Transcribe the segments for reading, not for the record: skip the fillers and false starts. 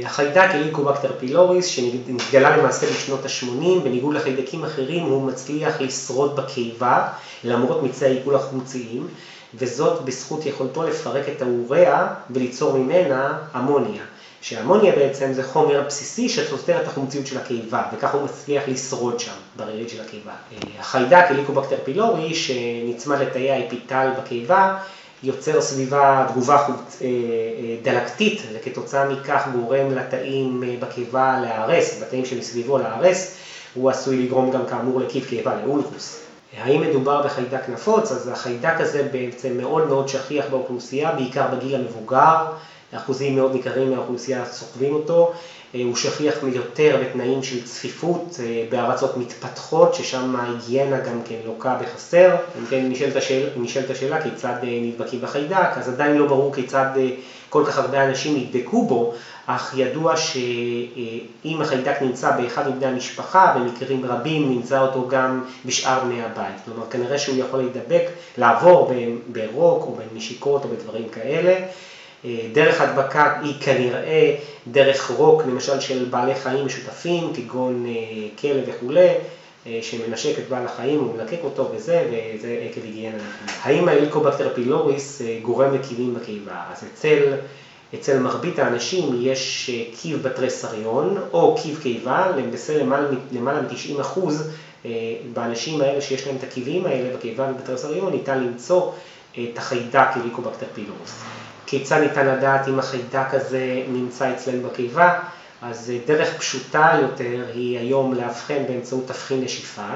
החיידק הליקובקטר פילוריס, שנתגלה למעשה בשנות ה-80, בניגוד לחיידקים אחרים, הוא מצליח לשרוד בקיבה, למרות מצאי העיכול החומציים, וזאת בזכות יכולתו לפרק את האוריה וליצור ממנה אמוניה. שהאמוניה בעצם זה חומר בסיסי שסותר את החומציות של הקיבה, וכך הוא מצליח לשרוד שם, ברירית של הקיבה. החיידק הליקובקטר פילורי, שנצמד לתאי האפיטל בקיבה, יוצר סביבה תגובה דלקתית, וכתוצאה מכך גורם לתאים בקיבה להרס, בתאים שמסביבו להרס, הוא עשוי לגרום גם כאמור לקיב קיבה, לאולקוס. האם מדובר בחיידק נפוץ? אז החיידק הזה בעצם מאוד מאוד שכיח באוכלוסייה, בעיקר בגיל המבוגר, אחוזים מאוד ניכרים מהאוכלוסייה סוחבים אותו, הוא שכיח יותר בתנאים של צפיפות, בארצות מתפתחות, ששם ההיגיינה גם כן לוקה בחסר. אם כן נשאלת השאלה כיצד נדבקים בחיידק, אז עדיין לא ברור כיצד כל כך הרבה אנשים נדבקו בו, אך ידוע שאם החיידק נמצא באחד מבני המשפחה, במקרים רבים נמצא אותו גם בשאר בני הבית. כלומר, כנראה שהוא יכול להידבק, לעבור ברוק או בנשיקות או בדברים כאלה. דרך הדבקה היא כנראה דרך רוק, למשל של בעלי חיים משותפים, כגון כלב וכו', שמנשק את בעל החיים ומלקק אותו וזה עקב היגיינה. האם ההליקובקטר פילוריס גורם לקיבים בקיבה? אז אצל מרבית האנשים יש קיב בתריסריון או קיב קיבה, למעלה מ-90% באנשים האלה שיש להם את הקיבים האלה בקיבה ובתריסריון, ניתן למצוא את החיידק הליקובקטר פילוריס. כיצד ניתן לדעת אם החיידק הזה נמצא אצלנו בקיבה? אז דרך פשוטה יותר היא היום להבחן באמצעות תבחין נשיפה.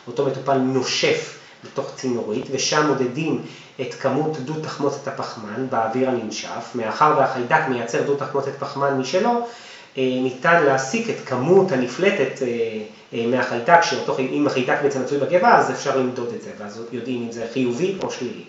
אותו מטופל נושף בתוך צינורית, ושם מודדים את כמות דו תחמוצת הפחמן באוויר הננשף. מאחר והחיידק מייצר דו תחמוצת פחמן משלו, ניתן להסיק את כמות הנפלטת מהחיידק, אם החיידק בעצם מצוי בקיבה, אז אפשר למדוד את זה, ואז יודעים אם זה חיובי או שלילי.